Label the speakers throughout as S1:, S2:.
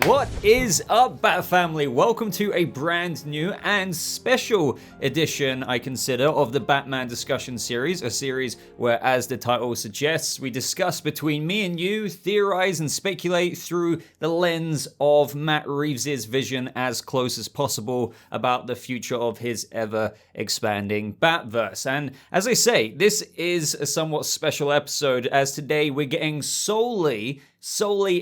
S1: What is up, Bat Family? Welcome to a brand new and special edition, I consider, of the Batman discussion series, a series where, as the title suggests, we discuss between me and you, theorize and speculate through the lens of Matt Reeves' vision as close as possible about the future of his ever-expanding Batverse. And as I say, this is a somewhat special episode, as today we're getting solely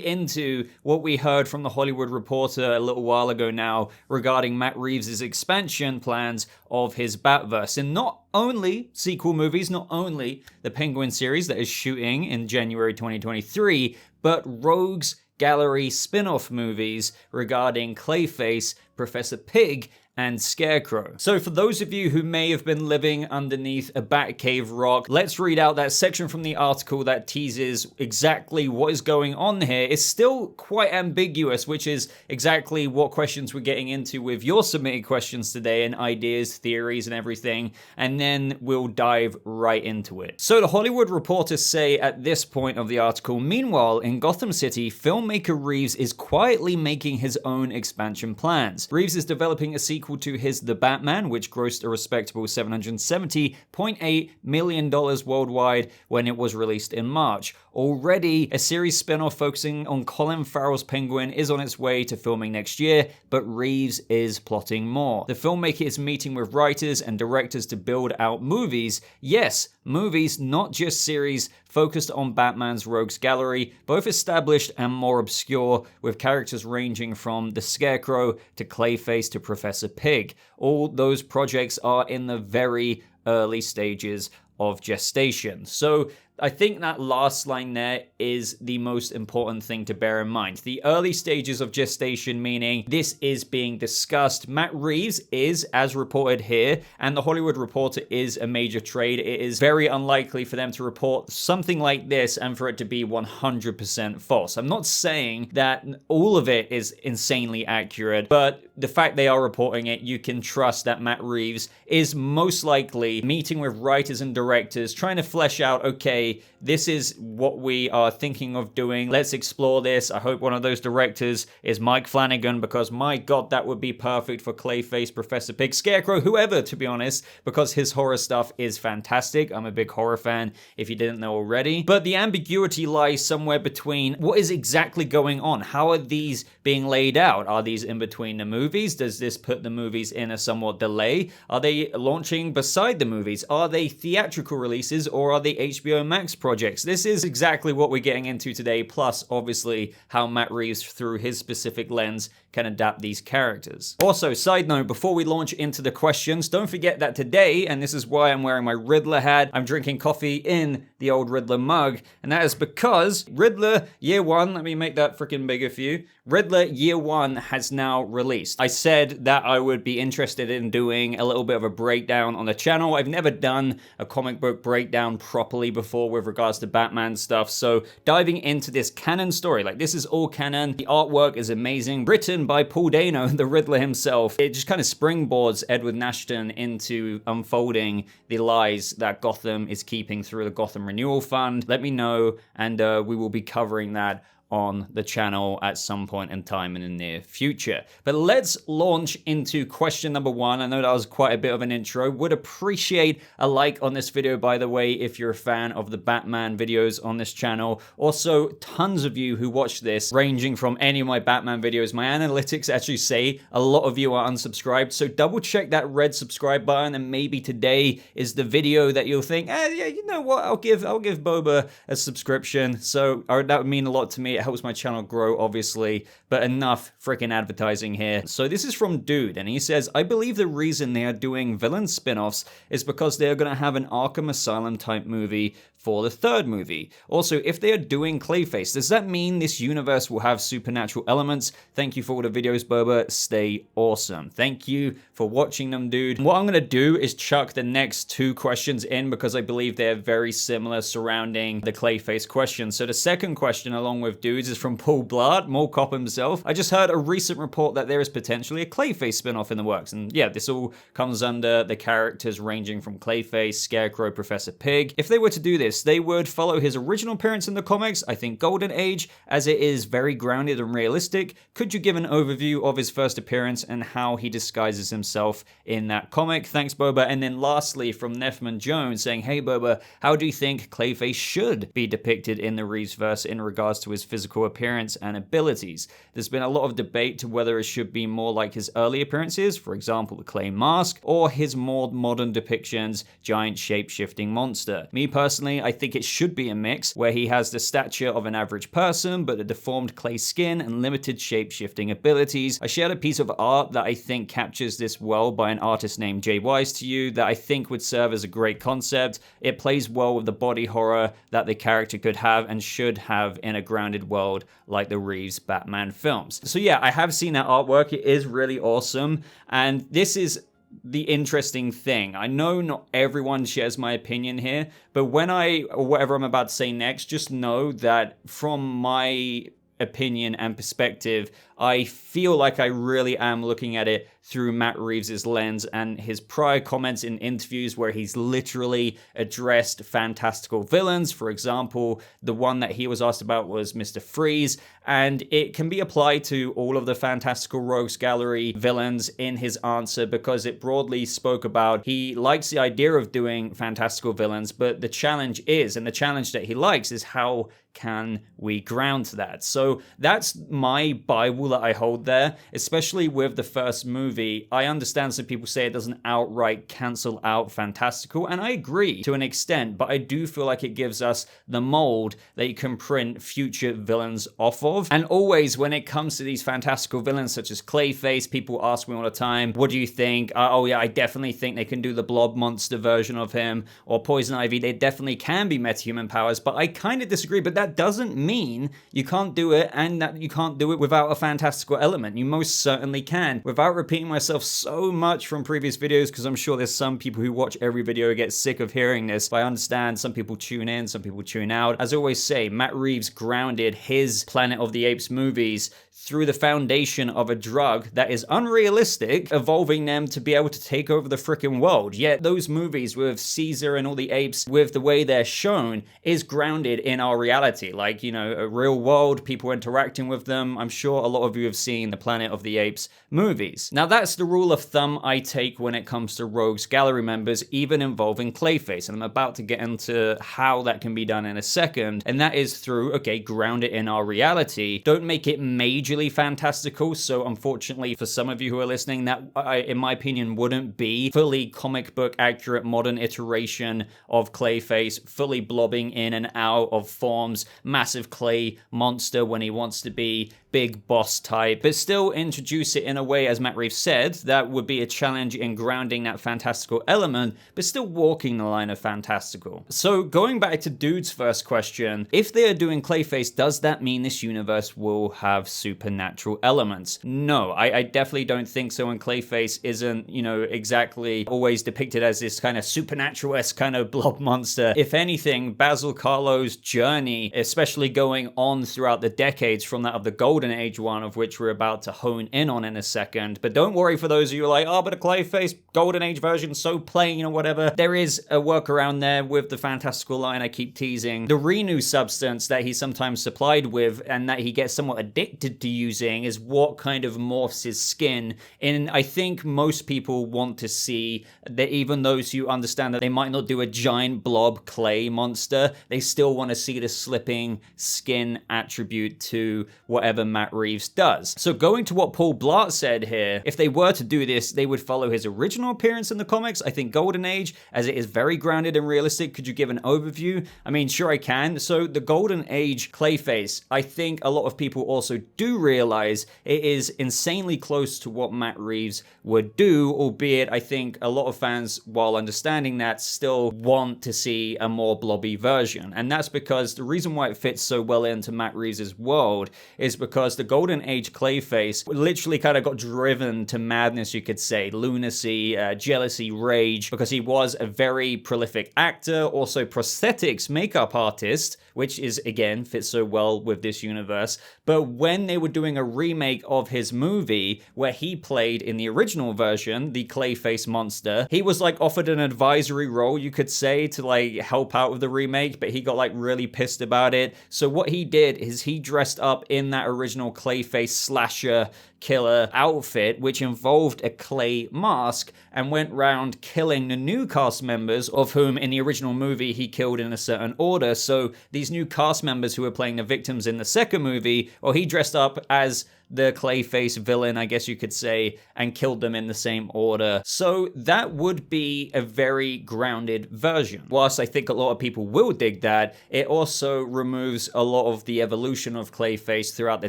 S1: into what we heard from the Hollywood Reporter a little while ago now regarding Matt Reeves' expansion plans of his Batverse. And not only sequel movies, not only the Penguin series that is shooting in January 2023, but Rogues Gallery spin-off movies regarding Clayface, Professor Pyg, and Scarecrow. So for those of you who may have been living underneath a Batcave rock, let's read out that section from the article that teases exactly what is going on here. It's still quite ambiguous, which is exactly what questions we're getting into with your submitted questions today and ideas, theories, and everything, and then we'll dive right into it. So the Hollywood Reporters say at this point of the article, meanwhile, in Gotham City, filmmaker Reeves is quietly making his own expansion plans. Reeves is developing a sequel to his The Batman, which grossed a respectable $770.8 million worldwide when it was released in March. Already, a series spin-off focusing on Colin Farrell's Penguin is on its way to filming next year, but Reeves is plotting more. The filmmaker is meeting with writers and directors to build out movies. Yes, movies, not just series, focused on Batman's Rogues Gallery, both established and more obscure, with characters ranging from the Scarecrow to Clayface to Professor Pyg. All those projects are in the very early stages of gestation. So I think that last line there is the most important thing to bear in mind. The early stages of gestation, meaning this is being discussed. Matt Reeves is, as reported here, and the Hollywood Reporter is a major trade. It is very unlikely for them to report something like this and for it to be 100% false. I'm not saying that all of it is insanely accurate, but the fact they are reporting it, you can trust that Matt Reeves is most likely meeting with writers and directors, trying to flesh out, okay, this is what we are thinking of doing. Let's explore this. I hope one of those directors is Mike Flanagan, because my God, that would be perfect for Clayface, Professor Pyg, Scarecrow, whoever, to be honest, because his horror stuff is fantastic. I'm a big horror fan, if you didn't know already. But the ambiguity lies somewhere between what is exactly going on. How are these being laid out? Are these in between the movies? Does this put the movies in a somewhat delay? Are they launching beside the movies? Are they theatrical releases, or are they HBO Max projects? This is exactly what we're getting into today, plus obviously how Matt Reeves, through his specific lens, can adapt these characters. Also, side note, before we launch into the questions, don't forget that today, and this is why I'm wearing my Riddler hat, I'm drinking coffee in the old Riddler mug, and that is because Riddler Year 1, let me make that freaking bigger for you, Riddler Year 1 has now released. I said that I would be interested in doing a little bit of a breakdown on the channel. I've never done a comic book breakdown properly before with regards to Batman stuff, so diving into this canon story, like this is all canon, the artwork is amazing, written by Paul Dano, the Riddler himself. It just kind of springboards Edward Nashton into unfolding the lies that Gotham is keeping through the Gotham Renewal Fund. Let me know, and we will be covering that on the channel at some point in time in the near future. But let's launch into question number one. I know that was quite a bit of an intro. Would appreciate a like on this video, by the way, if you're a fan of the Batman videos on this channel. Also, tons of you who watch this, ranging from any of my Batman videos. My analytics actually say a lot of you are unsubscribed, so double check that red subscribe button, and maybe today is the video that you'll think, yeah, you know what, I'll give Boba a subscription. So that would mean a lot to me. It helps my channel grow, obviously, but enough freaking advertising here. So this is from Dude, and he says, I believe the reason they are doing villain spin-offs is because they're going to have an Arkham Asylum type movie for the third movie. Also, if they are doing Clayface, does that mean this universe will have supernatural elements? Thank you for all the videos, Boba. Stay awesome. Thank you for watching them, dude. What I'm going to do is chuck the next two questions in because I believe they're very similar surrounding the Clayface question. So the second question, along with dudes is from Paul Blart, Mall Cop himself. I just heard a recent report that there is potentially a Clayface spin-off in the works. And yeah, this all comes under the characters ranging from Clayface, Scarecrow, Professor Pyg. If they were to do this, they would follow his original appearance in the comics, I think Golden Age, as it is very grounded and realistic. Could you give an overview of his first appearance and how he disguises himself in that comic? Thanks, Boba. And then lastly, from Nefman Jones saying, hey Boba, how do you think Clayface should be depicted in the Reeves verse in regards to his physical appearance and abilities? There's been a lot of debate to whether it should be more like his early appearances, for example, the clay mask, or his more modern depictions, giant shape-shifting monster. Me personally, I think it should be a mix, where he has the stature of an average person, but a deformed clay skin and limited shape-shifting abilities. I shared a piece of art that I think captures this well by an artist named Jay Wise to you that I think would serve as a great concept. It plays well with the body horror that the character could have and should have in a grounded world like the Reeves Batman films. So yeah, I have seen that artwork. It is really awesome, and this is the interesting thing. I know not everyone shares my opinion here, but whatever I'm about to say next, just know that from my opinion and perspective, I feel like I really am looking at it through Matt Reeves' lens and his prior comments in interviews where he's literally addressed fantastical villains. For example, the one that he was asked about was Mr. Freeze, and it can be applied to all of the fantastical rogues gallery villains in his answer because it broadly spoke about he likes the idea of doing fantastical villains, but the challenge that he likes is how can we ground that? So that's my Bible that I hold there, especially with the first movie. I understand some people say it doesn't outright cancel out fantastical, and I agree to an extent, but I do feel like it gives us the mold that you can print future villains off of. And always when it comes to these fantastical villains such as Clayface, people ask me all the time, what do you think? Oh yeah, I definitely think they can do the blob monster version of him, or Poison Ivy. They definitely can be metahuman powers, but I kind of disagree. But that doesn't mean you can't do it, and that you can't do it without a fantastical element. You most certainly can. Without repeating myself so much from previous videos, because I'm sure there's some people who watch every video who get sick of hearing this, but I understand some people tune in, some people tune out. As I always say, Matt Reeves grounded his Planet of the Apes movies through the foundation of a drug that is unrealistic, evolving them to be able to take over the freaking world. Yet those movies with Caesar and all the apes, with the way they're shown, is grounded in our reality. Like, you know, a real world, people interacting with them. I'm sure a lot of you have seen the Planet of the Apes movies. Now that's the rule of thumb I take when it comes to Rogues Gallery members, even involving Clayface. And I'm about to get into how that can be done in a second. And that is through, okay, ground it in our reality. Don't make it majorly fantastical. So unfortunately for some of you who are listening, that in my opinion wouldn't be fully comic book accurate modern iteration of Clayface, fully blobbing in and out of forms, massive clay monster when he wants to be big boss type, but still introduce it in a way, as Matt Reeves said, that would be a challenge in grounding that fantastical element, but still walking the line of fantastical. So going back to Dude's first question, if they are doing Clayface, does that mean this universe will have supernatural elements? No, I definitely don't think so, and Clayface isn't, you know, exactly always depicted as this kind of supernatural-esque kind of blob monster. If anything, Basil Karlo's journey, especially going on throughout the decades from that of the Golden Age one, of which we're about to hone in on in a second. But don't worry for those of you who are like, oh, but a Clayface Golden Age version so plain or whatever. There is a workaround there with the fantastical line I keep teasing. The renew substance that he's sometimes supplied with and that he gets somewhat addicted to using is what kind of morphs his skin. And I think most people want to see that, even those who understand that they might not do a giant blob clay monster, they still want to see the slipping skin attribute to whatever Matt Reeves does. So going to what Paul Blart said here, if they were to do this, they would follow his original appearance in the comics, I think Golden Age, as it is very grounded and realistic. Could you give an overview? I mean, sure I can. So the Golden Age Clayface, I think a lot of people also do realize it is insanely close to what Matt Reeves would do, albeit I think a lot of fans, while understanding that, still want to see a more blobby version. And that's because the reason why it fits so well into Matt Reeves' world is because the Golden Age Clayface literally kind of got driven driven to madness, you could say, lunacy, jealousy, rage, because he was a very prolific actor, also prosthetics makeup artist, which is, again, fits so well with this universe. But when they were doing a remake of his movie, where he played in the original version, the Clayface monster, he was like offered an advisory role, you could say, to like help out with the remake, but he got like really pissed about it. So what he did is he dressed up in that original Clayface slasher killer outfit, which involved a clay mask, and went round killing the new cast members, of whom in the original movie he killed in a certain order. So these new cast members who were playing the victims in the second movie, or he dressed up as the Clayface villain, I guess you could say, and killed them in the same order. So that would be a very grounded version. Whilst I think a lot of people will dig that, it also removes a lot of the evolution of Clayface throughout the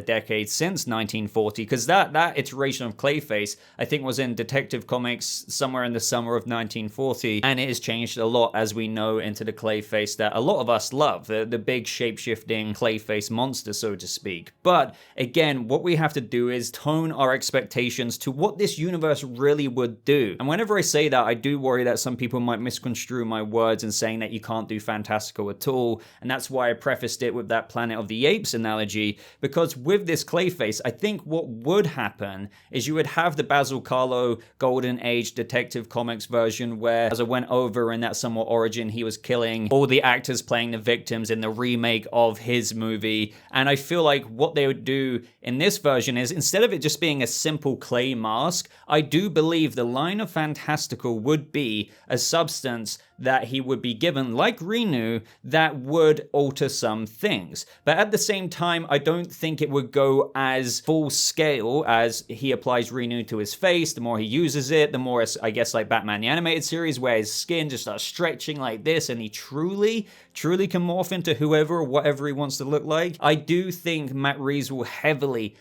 S1: decades since 1940, because that iteration of Clayface, I think, was in Detective Comics somewhere in the summer of 1940, and it has changed a lot, as we know, into the Clayface that a lot of us love, the big shape-shifting Clayface monster, so to speak. But again, what we have to do is tone our expectations to what this universe really would do. And whenever I say that, I do worry that some people might misconstrue my words in saying that you can't do fantastical at all. And that's why I prefaced it with that Planet of the Apes analogy, because with this Clayface, I think what would happen is you would have the Basil Karlo Golden Age Detective Comics version, where, as I went over in that somewhat origin, he was killing all the actors playing the victims in the remake of his movie. And I feel like what they would do in this version is, instead of it just being a simple clay mask, I do believe the line of fantastical would be a substance that he would be given, like Renu, that would alter some things. But at the same time, I don't think it would go as full scale as he applies Renu to his face. The more he uses it, the more, I guess, like Batman the Animated Series, where his skin just starts stretching like this, and he truly can morph into whoever or whatever he wants to look like. I do think Matt Reeves will heavily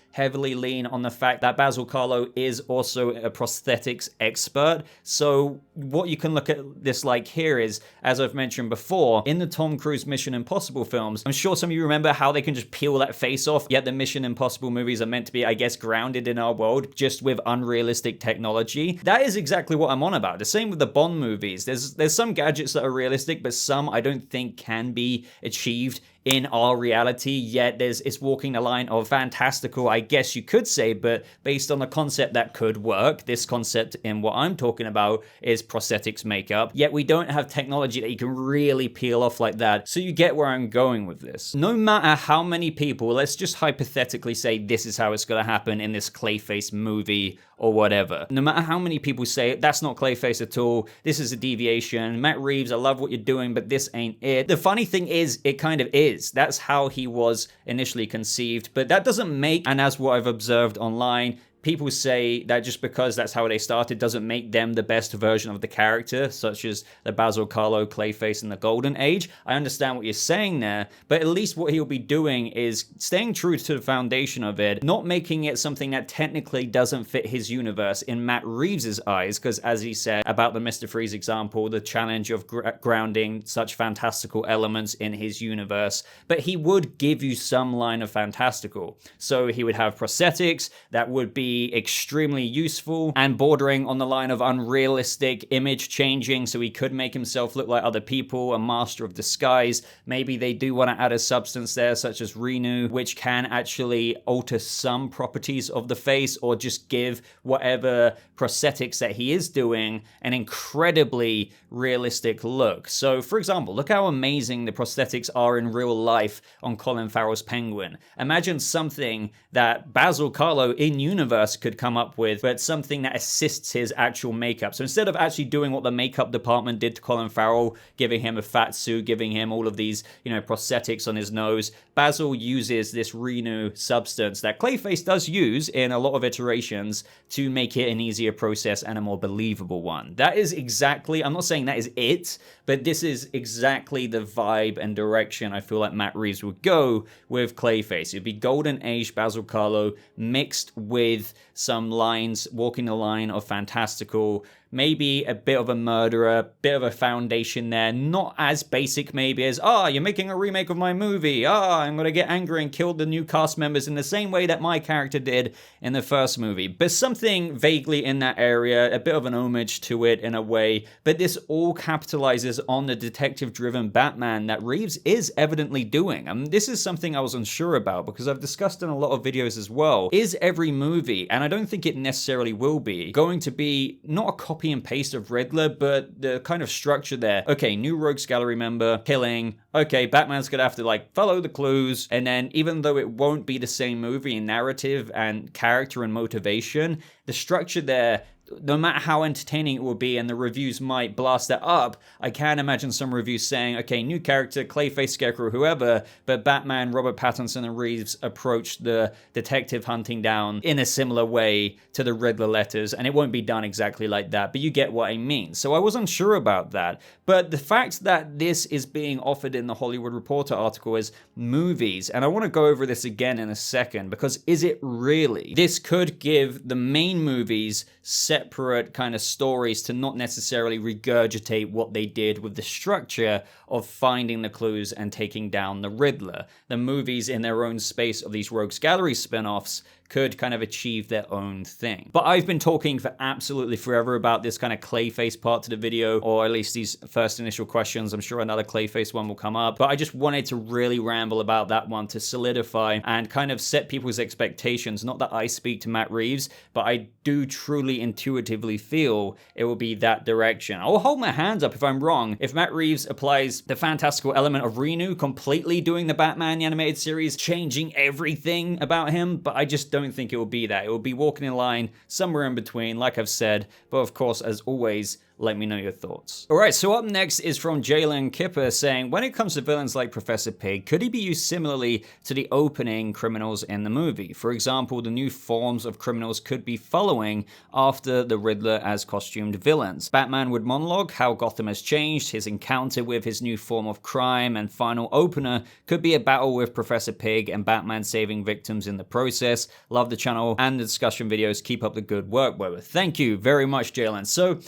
S1: lean on the fact that Basil Karlo is also a prosthetics expert. So what you can look at this like here is, as I've mentioned before, in the Tom Cruise Mission Impossible films, I'm sure some of you remember how they can just peel that face off, yet the Mission Impossible movies are meant to be, I guess, grounded in our world, just with unrealistic technology. That is exactly what I'm on about. The same with the Bond movies. There's some gadgets that are realistic, but some I don't think can be achieved in our reality, yet it's walking the line of fantastical, I guess you could say, but based on the concept that could work. This concept in what I'm talking about is prosthetics makeup, yet we don't have technology that you can really peel off like that. So you get where I'm going with this. No matter how many people, let's just hypothetically say this is how it's going to happen in this Clayface movie or whatever. No matter how many people say that's not Clayface at all, this is a deviation, Matt Reeves, I love what you're doing, but this ain't it. The funny thing is, it kind of is. That's how he was initially conceived, but that doesn't make, and as what I've observed online, people say that just because that's how they started doesn't make them the best version of the character, such as the Basil Karlo Clayface in the Golden Age. I understand what you're saying there, but at least what he'll be doing is staying true to the foundation of it, not making it something that technically doesn't fit his universe in Matt Reeves' eyes, because as he said about the Mr. Freeze example, the challenge of grounding such fantastical elements in his universe, but he would give you some line of fantastical. So he would have prosthetics that would be extremely useful and bordering on the line of unrealistic, image changing, so he could make himself look like other people, a master of disguise. Maybe they do want to add a substance there, such as Renu, which can actually alter some properties of the face, or just give whatever prosthetics that he is doing an incredibly realistic look. So, for example, look how amazing the prosthetics are in real life on Colin Farrell's Penguin. Imagine something that Basil Karlo in universe could come up with, but something that assists his actual makeup. So instead of actually doing what the makeup department did to Colin Farrell, giving him a fat suit, giving him all of these, prosthetics on his nose, Basil uses this Renu substance that Clayface does use in a lot of iterations to make it an easier process and a more believable one. That is exactly, I'm not saying that is it, but this is exactly the vibe and direction I feel like Matt Reeves would go with Clayface. It'd be Golden Age Basil Karlo mixed with some lines walking the line of fantastical, maybe a bit of a murderer, bit of a foundation there, not as basic maybe as, you're making a remake of my movie, I'm gonna get angry and kill the new cast members in the same way that my character did in the first movie. But something vaguely in that area, a bit of an homage to it in a way, but this all capitalizes on the detective-driven Batman that Reeves is evidently doing. And this is something I was unsure about because I've discussed in a lot of videos as well. Is every movie, and I don't think it necessarily will be, going to be not a copy and paste of Riddler, but the kind of structure there? Okay, new Rogues Gallery member, killing. Okay, Batman's gonna have to follow the clues, and then even though it won't be the same movie in narrative and character and motivation, the structure there, no matter how entertaining it will be, and the reviews might blast that up, I can imagine some reviews saying, okay, new character, Clayface, Scarecrow, whoever, but Batman, Robert Pattinson, and Reeves approached the detective hunting down in a similar way to the Riddler letters, and it won't be done exactly like that, but you get what I mean. So I was unsure about that, but the fact that this is being offered in the Hollywood Reporter article as movies, and I want to go over this again in a second, because is it really? This could give the main movies separate kind of stories to not necessarily regurgitate what they did with the structure of finding the clues and taking down the Riddler. The movies in their own space of these Rogues Gallery spin-offs could kind of achieve their own thing. But I've been talking for absolutely forever about this kind of Clayface part to the video, or at least these first initial questions. I'm sure another Clayface one will come up, but I just wanted to really ramble about that one to solidify and kind of set people's expectations. Not that I speak to Matt Reeves, but I do truly intuitively feel it will be that direction. I'll hold my hands up if I'm wrong. If Matt Reeves applies the fantastical element of Renu, completely doing the Batman the animated series, changing everything about him, but I just don't think it will be that. It will be walking in line somewhere in between, like I've said. But of course, as always, let me know your thoughts. All right, so up next is from Jalen Kipper saying, when it comes to villains like Professor Pyg, could he be used similarly to the opening criminals in the movie? For example, the new forms of criminals could be following after the Riddler as costumed villains. Batman would monologue how Gotham has changed, his encounter with his new form of crime, and final opener could be a battle with Professor Pyg and Batman saving victims in the process. Love the channel and the discussion videos. Keep up the good work, Weber. Thank you very much, Jalen. So,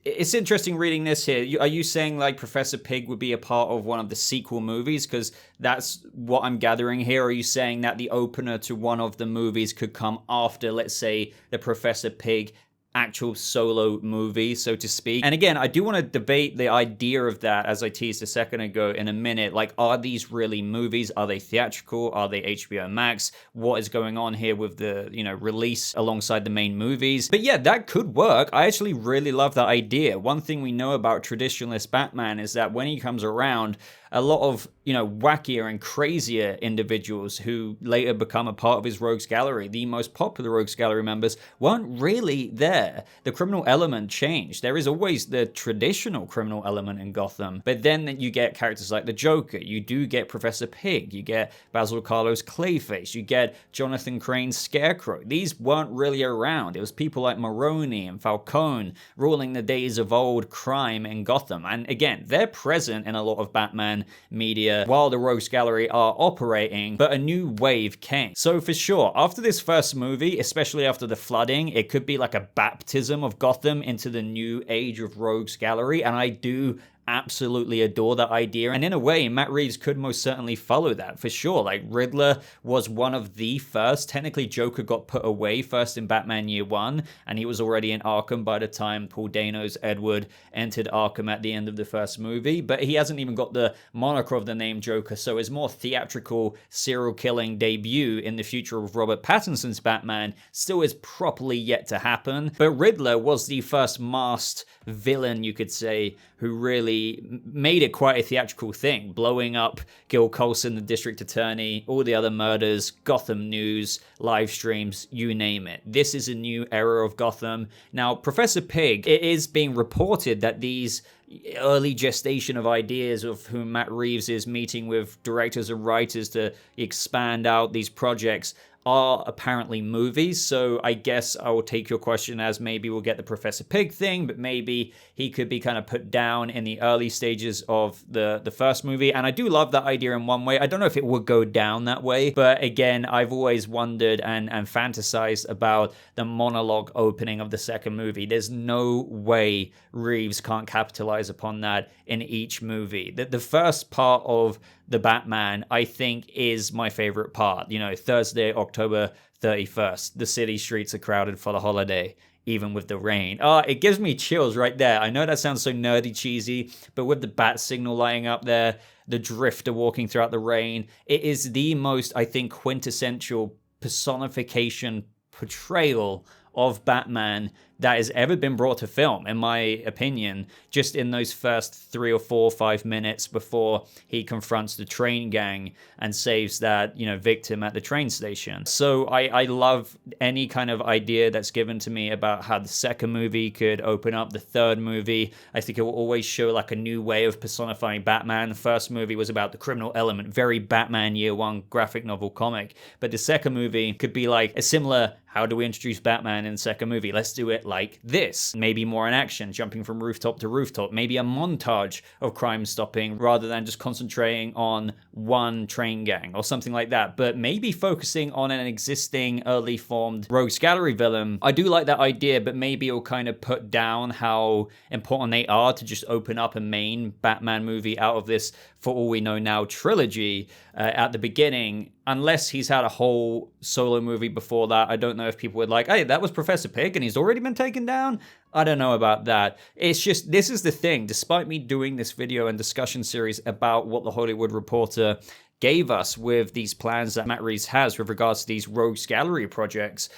S1: it's interesting reading this here. Are you saying Professor Pyg would be a part of one of the sequel movies? Because that's what I'm gathering here. Are you saying that the opener to one of the movies could come after, let's say, the Professor Pyg actual solo movie, so to speak? And again, I do want to debate the idea of that, as I teased a second ago, in a minute. Are these really movies? Are they theatrical? Are they HBO Max? What is going on here with the, release alongside the main movies? But yeah, that could work. I actually really love that idea. One thing we know about traditionalist Batman is that when he comes around, a lot of, wackier and crazier individuals who later become a part of his Rogues Gallery, the most popular Rogues Gallery members, weren't really there. The criminal element changed. There is always the traditional criminal element in Gotham, but then you get characters like the Joker, you do get Professor Pyg, you get Basil Carlo's Clayface, you get Jonathan Crane's Scarecrow. These weren't really around. It was people like Maroni and Falcone ruling the days of old crime in Gotham. And again, they're present in a lot of Batman media while the Rogues Gallery are operating, but a new wave came. So for sure, after this first movie, especially after the flooding, it could be like a baptism of Gotham into the new age of Rogues Gallery, and I do absolutely adore that idea. And in a way, Matt Reeves could most certainly follow that for sure. Riddler was one of the first. Technically, Joker got put away first in Batman Year One, and he was already in Arkham by the time Paul Dano's Edward entered Arkham at the end of the first movie. But he hasn't even got the moniker of the name Joker, so his more theatrical serial killing debut in the future of Robert Pattinson's Batman still is properly yet to happen. But Riddler was the first masked villain, you could say, who really made it quite a theatrical thing, blowing up Gil Colson, the district attorney, all the other murders, Gotham News, live streams, you name it. This is a new era of Gotham. Now, Professor Pyg, it is being reported that these early gestation of ideas of whom Matt Reeves is meeting with directors and writers to expand out these projects are apparently movies. So I guess I will take your question as maybe we'll get the Professor Pyg thing, but maybe he could be kind of put down in the early stages of the first movie. And I do love that idea in one way. I don't know if it would go down that way, but again, I've always wondered and fantasized about the monologue opening of the second movie. There's no way Reeves can't capitalize upon that in each movie. The first part of the Batman, I think, is my favorite part. You know, Thursday, October 31st. The city streets are crowded for the holiday, even with the rain. It gives me chills right there. I know that sounds so nerdy cheesy, but with the bat signal lighting up there, the drifter walking throughout the rain, it is the most, I think, quintessential personification portrayal of Batman that has ever been brought to film, in my opinion, just in those first 3 or 4 or 5 minutes before he confronts the train gang and saves that, you know, victim at the train station. So I love any kind of idea that's given to me about how the second movie could open up the third movie. I think it will always show like a new way of personifying Batman. The first movie was about the criminal element, very Batman Year One graphic novel comic. But the second movie could be like a similar, how do we introduce Batman in the second movie? Let's do it like this. Maybe more in action, jumping from rooftop to rooftop. Maybe a montage of crime stopping rather than just concentrating on one train gang or something like that. But maybe focusing on an existing early formed rogues gallery villain. I do like that idea, but maybe it'll kind of put down how important they are to just open up a main Batman movie out of this, for all we know now, trilogy at the beginning. Unless he's had a whole solo movie before that. I don't know if people would like, hey, that was Professor Pyg and he's already been taken down. I don't know about that. It's just, this is the thing. Despite me doing this video and discussion series about what the Hollywood Reporter gave us with these plans that Matt Reeves has with regards to these rogues gallery projects,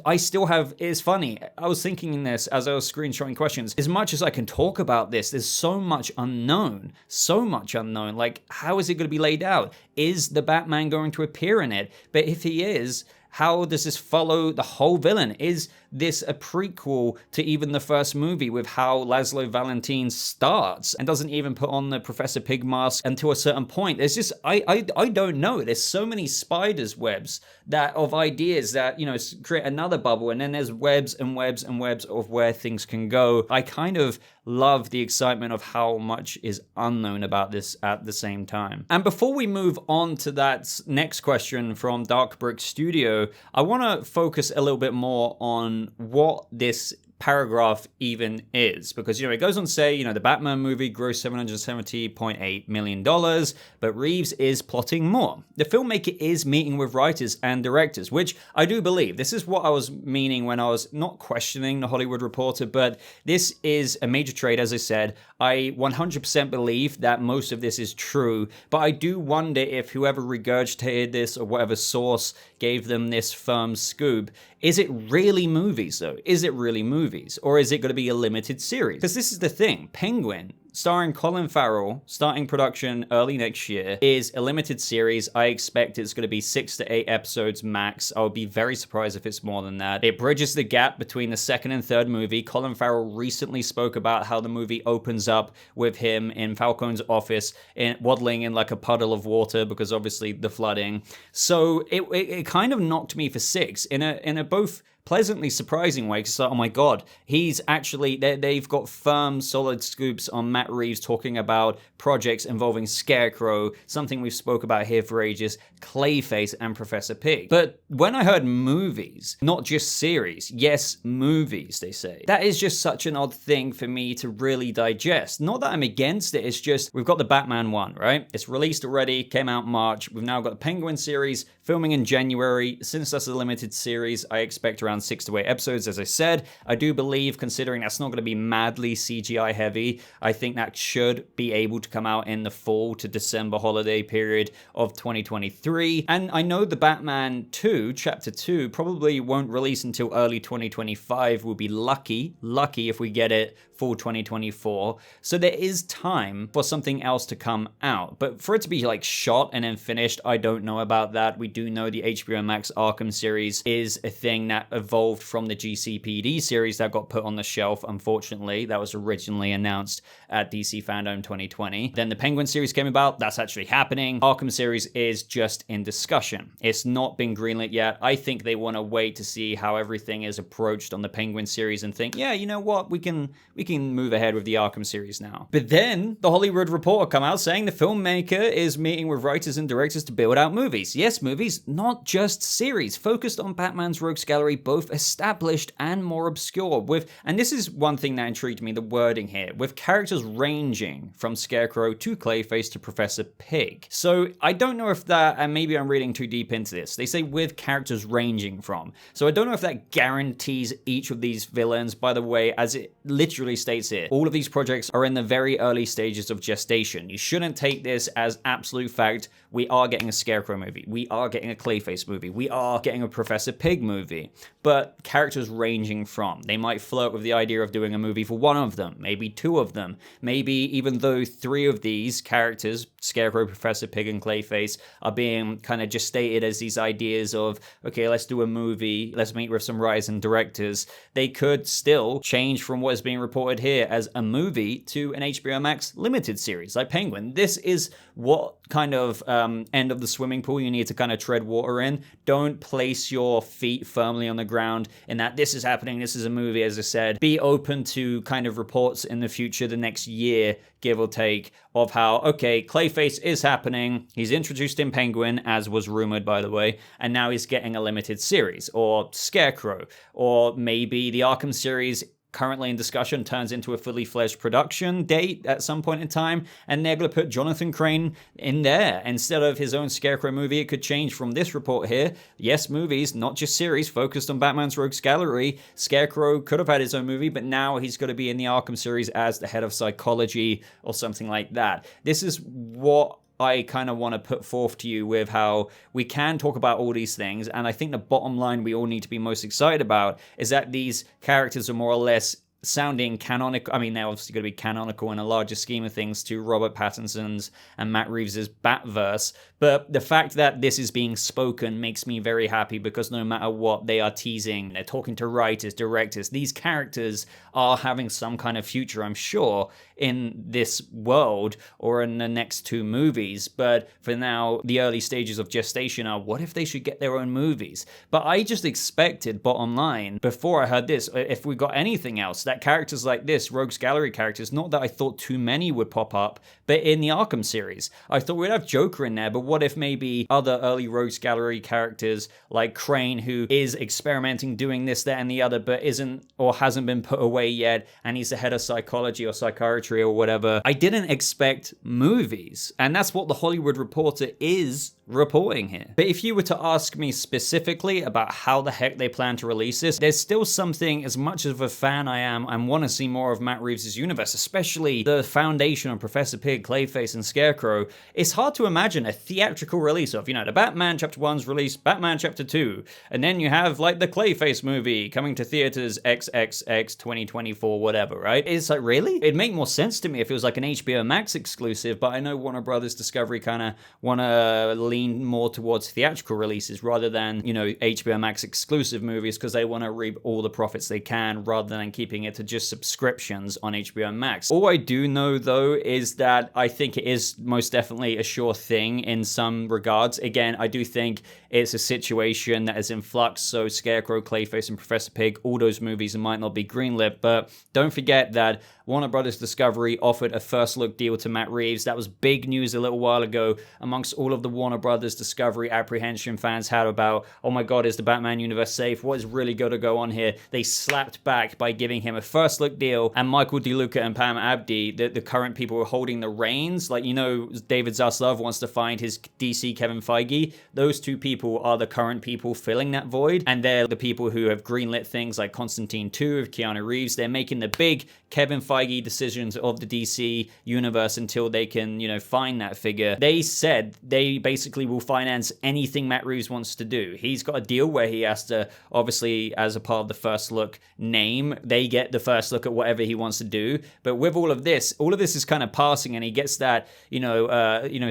S1: I still have, it's funny, I was thinking in this as I was screenshotting questions, as much as I can talk about this, there's so much unknown, like how is it going to be laid out? Is the Batman going to appear in it? But if he is, how does this follow the whole villain? Is this a prequel to even the first movie with how Laszlo Valentine starts and doesn't even put on the Professor Pyg mask until a certain point? There's just, I don't know. There's so many spiders webs that of ideas that, you know, create another bubble, and then there's webs and webs and webs of where things can go. I kind of love the excitement of how much is unknown about this at the same time. And before we move on to that next question from Dark Brick Studio, I want to focus a little bit more on what this paragraph even is, because, you know, it goes on to say, you know, the Batman movie grossed $770.8 million, but Reeves is plotting more. The filmmaker is meeting with writers and directors, which I do believe. This is what I was meaning when I was not questioning the Hollywood Reporter, but this is a major trade, as I said. I 100% believe that most of this is true, but I do wonder if whoever regurgitated this or whatever source gave them this firm scoop, is it really movies though? Is it really movies? Or is it going to be a limited series? Because this is the thing. Penguin, starring Colin Farrell, starting production early next year, is a limited series. I expect it's going to be 6 to 8 episodes max. I would be very surprised if it's more than that. It bridges the gap between the second and third movie. Colin Farrell recently spoke about how the movie opens up with him in Falcone's office, waddling in like a puddle of water because obviously the flooding. So it kind of knocked me for 6 in a both pleasantly surprising way, because oh my god, he's actually, they've got firm solid scoops on Matt Reeves talking about projects involving Scarecrow, something we've spoke about here for ages, Clayface and Professor Pyg. But when I heard movies, not just series, yes, movies, they say, that is just such an odd thing for me to really digest. Not that I'm against it, it's just, we've got the Batman one, right? It's released already, came out March. We've now got the Penguin series filming in January. Since that's a limited series, I expect around 6 to 8 episodes, as I said. I do believe, considering that's not going to be madly CGI heavy, I think that should be able to come out in the fall to December holiday period of 2023. And I know the Batman 2, Chapter 2, probably won't release until early 2025. We'll be lucky if we get it fall 2024. So there is time for something else to come out. But for it to be like shot and then finished, I don't know about that. We do know the HBO Max Arkham series is a thing that evolved from the GCPD series that got put on the shelf, unfortunately. That was originally announced at DC Fandom 2020. Then the Penguin series came about. That's actually happening. Arkham series is just in discussion. It's not been greenlit yet. I think they want to wait to see how everything is approached on the Penguin series and think, yeah, you know what, we can move ahead with the Arkham series now. But then the Hollywood Reporter come out saying the filmmaker is meeting with writers and directors to build out movies. Yes, movies, not just series, focused on Batman's Rogues Gallery, both established and more obscure. And this is one thing that intrigued me, the wording here, with characters ranging from Scarecrow to Clayface to Professor Pyg. So I don't know if that, and maybe I'm reading too deep into this, they say with characters ranging from. So I don't know if that guarantees each of these villains. By the way, as it literally states here, all of these projects are in the very early stages of gestation. You shouldn't take this as absolute fact. We are getting a Scarecrow movie. We are getting a Clayface movie. We are getting a Professor Pyg movie. But characters ranging from. They might flirt with the idea of doing a movie for one of them, maybe two of them, maybe even though three of these characters, Scarecrow, Professor Pyg, and Clayface, are being kind of just stated as these ideas of, okay, let's do a movie, let's meet with some writers and directors. They could still change from what is being reported here as a movie to an HBO Max limited series like Penguin. This is what kind of end of the swimming pool you need to kind of tread water in. Don't place your feet firmly on the ground in that this is happening, this is a movie, as I said. Be open to kind of reports in the future, the next year, give or take, of how, okay, Clayface is happening, he's introduced in Penguin, as was rumored, by the way, and now he's getting a limited series, or Scarecrow, or maybe the Arkham series currently in discussion turns into a fully fledged production date at some point in time, and they're going to put Jonathan Crane in there instead of his own Scarecrow movie. It could change from this report here. Yes, movies, not just series, focused on Batman's Rogues Gallery. Scarecrow could have had his own movie, but now he's going to be in the Arkham series as the head of psychology or something like that. This is what I kind of want to put forth to you with how we can talk about all these things, and I think the bottom line we all need to be most excited about is that these characters are more or less sounding canonical. I mean, they're obviously going to be canonical in a larger scheme of things to Robert Pattinson's and Matt Reeves' Batverse, but the fact that this is being spoken makes me very happy, because no matter what, they are teasing, they're talking to writers, directors. These characters are having some kind of future, I'm sure, in this world or in the next two movies. But for now, the early stages of gestation are, what if they should get their own movies? But I just expected, bottom line, before I heard this, if we got anything else, that characters like this, Rogues Gallery characters, not that I thought too many would pop up, but in the Arkham series, I thought we'd have Joker in there, but what if maybe other early Rogues Gallery characters like Crane, who is experimenting, doing this, that, and the other, but isn't or hasn't been put away yet, and he's the head of psychology or psychiatry or whatever. I didn't expect movies, and that's what the Hollywood Reporter is reporting here. But if you were to ask me specifically about how the heck they plan to release this, there's still something, as much of a fan I am and want to see more of Matt Reeves' universe, especially the foundation of Professor Pyg, Clayface, and Scarecrow, it's hard to imagine a theatrical release of, the Batman Chapter 1's released, Batman Chapter 2, and then you have, like, the Clayface movie coming to theaters XXX 2024, whatever, right? It's like, really? It'd make more sense to me if it was like an HBO Max exclusive, but I know Warner Brothers Discovery kind of want to lean more towards theatrical releases rather than, HBO Max exclusive movies, because they want to reap all the profits they can rather than keeping it to just subscriptions on HBO Max. All I do know, though, is that I think it is most definitely a sure thing in some regards. Again, I do think it's a situation that is in flux, so Scarecrow, Clayface, and Professor Pyg, all those movies might not be greenlit, but don't forget that Warner Brothers Discovery offered a first look deal to Matt Reeves. That was big news a little while ago amongst all of the Warner Brothers Discovery apprehension fans had about, oh my god, is the Batman universe safe? What is really going to go on here? They slapped back by giving him a first look deal, and Michael DeLuca and Pam Abdi, the current people who are holding the reins, like, David Zaslav wants to find his DC Kevin Feige. Those two people are the current people filling that void, and they're the people who have greenlit things like Constantine 2 of Keanu Reeves. They're making the big Kevin Feige decisions of the DC universe until they can, find that figure. They said they basically will finance anything Matt Reeves wants to do. He's got a deal where he has to, obviously, as a part of the first look name, they get get the first look at whatever he wants to do. But with all of this is kind of passing, and he gets that,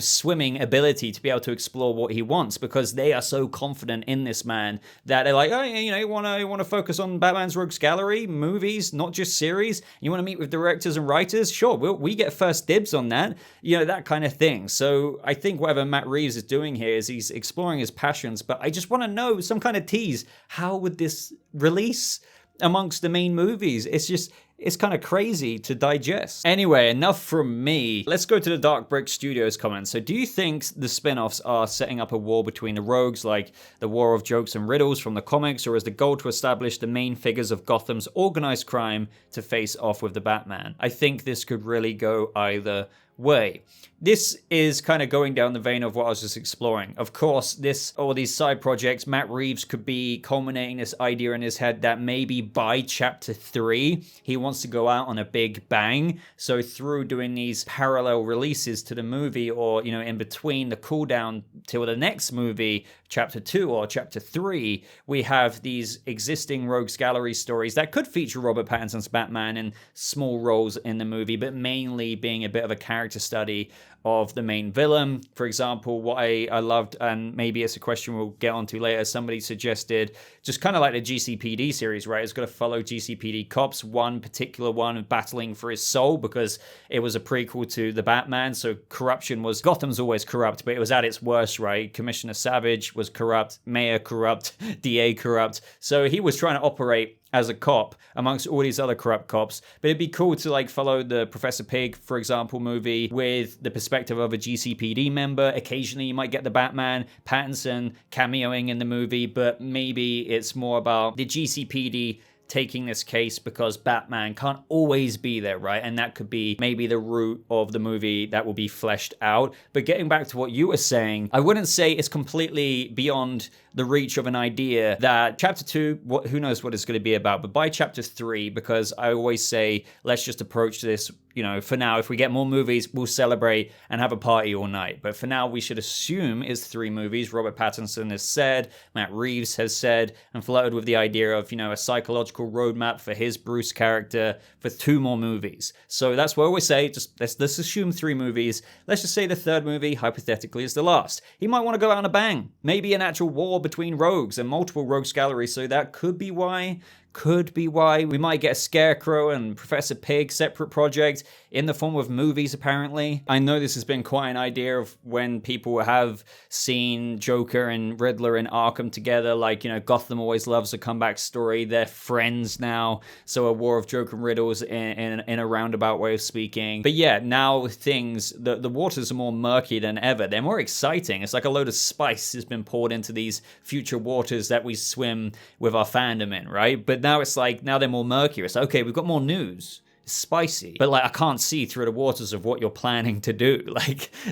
S1: swimming ability to be able to explore what he wants, because they are so confident in this man that they're like, oh, you want to focus on Batman's Rogues Gallery movies, not just series. You want to meet with directors and writers? Sure, we get first dibs on that. That kind of thing. So I think whatever Matt Reeves is doing here is he's exploring his passions, but I just want to know some kind of tease. How would this release amongst the main movies? It's kind of crazy to digest. Anyway, enough from me. Let's go to the Dark Brick Studios comments. So do you think the spin-offs are setting up a war between the rogues, like the war of jokes and riddles from the comics, or is the goal to establish the main figures of Gotham's organized crime to face off with the Batman? I think this could really go either way. This is kind of going down the vein of what I was just exploring. Of course, all these side projects, Matt Reeves could be culminating this idea in his head that maybe by chapter 3, he wants to go out on a big bang. So through doing these parallel releases to the movie, or, in between the cooldown till the next movie, chapter 2 or chapter 3, we have these existing Rogues Gallery stories that could feature Robert Pattinson's Batman in small roles in the movie, but mainly being a bit of a character study of the main villain. For example, what I loved, and maybe it's a question we'll get onto later, somebody suggested just kind of like the GCPD series, right? It's got to follow GCPD cops, one particular one battling for his soul, because it was a prequel to the Batman. So Gotham's always corrupt, but it was at its worst, right? Commissioner Savage was corrupt, Mayor corrupt, DA corrupt. So he was trying to operate as a cop amongst all these other corrupt cops. But it'd be cool to follow the Professor Pyg, for example, movie with the perspective of a GCPD member. Occasionally you might get the Batman, Pattinson cameoing in the movie, but maybe it's more about the GCPD taking this case because Batman can't always be there, right? And that could be maybe the root of the movie that will be fleshed out. But getting back to what you were saying, I wouldn't say it's completely beyond the reach of an idea that chapter 2, who knows what it's going to be about, but by chapter 3, because I always say, let's just approach this, for now, if we get more movies, we'll celebrate and have a party all night. But for now, we should assume it's 3 movies. Robert Pattinson has said, Matt Reeves has said, and flirted with the idea of, a psychological roadmap for his Bruce character for 2 more movies. So that's what I always say, just let's assume 3 movies. Let's just say the 3rd movie, hypothetically, is the last. He might want to go out on a bang. Maybe an actual war between rogues and multiple rogues galleries, so that could be why we might get a Scarecrow and Professor Pyg separate project in the form of movies, apparently. I know this has been quite an idea of when people have seen Joker and Riddler in Arkham together, Gotham always loves a comeback story. They're friends now, so a war of Joker and Riddles in a roundabout way of speaking. But yeah, now the waters are more murky than ever. They're more exciting. It's like a load of spice has been poured into these future waters that we swim with our fandom in, right? But now it's now they're more murky. It's okay, we've got more news. It's spicy. But I can't see through the waters of what you're planning to do.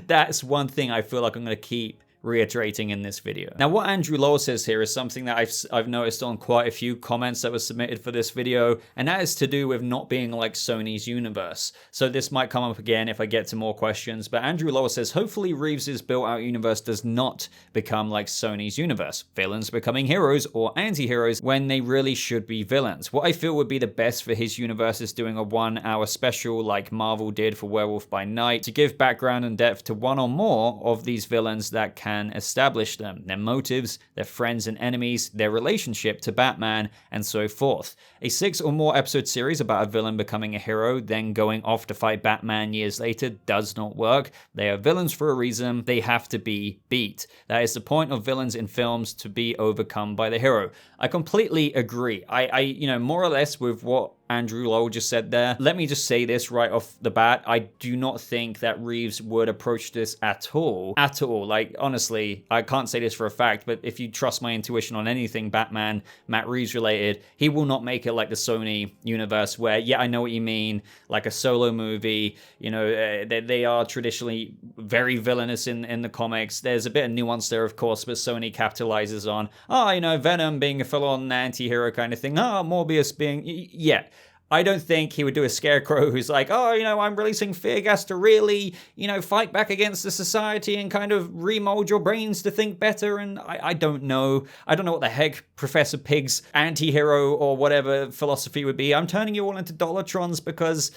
S1: That's one thing I feel like I'm going to keep reiterating in this video. Now, what Andrew Lowell says here is something that I've noticed on quite a few comments that were submitted for this video, and that is to do with not being like Sony's universe. So this might come up again if I get to more questions, but Andrew Lowell says, hopefully Reeves' built-out universe does not become like Sony's universe, villains becoming heroes or anti-heroes when they really should be villains. What I feel would be the best for his universe is doing a 1-hour special like Marvel did for Werewolf by Night to give background and depth to one or more of these villains that can establish them, their motives, their friends and enemies, their relationship to Batman, and so forth. A 6 or more episode series about a villain becoming a hero, then going off to fight Batman years later does not work. They are villains for a reason. They have to be beat. That is the point of villains in films, to be overcome by the hero. I completely agree. I more or less with what Andrew Lowell just said there. Let me just say this right off the bat. I do not think that Reeves would approach this at all. At all. Honestly, I can't say this for a fact, but if you trust my intuition on anything Batman, Matt Reeves related, he will not make it like the Sony universe where, yeah, I know what you mean, like a solo movie. They are traditionally very villainous in the comics. There's a bit of nuance there, of course, but Sony capitalizes on, Venom being a full-on anti-hero kind of thing. Morbius being, yeah. I don't think he would do a Scarecrow who's like, oh, I'm releasing fear gas to really, fight back against the society and kind of remold your brains to think better. And I don't know. I don't know what the heck Professor Pyg's anti-hero or whatever philosophy would be. I'm turning you all into Dollartrons because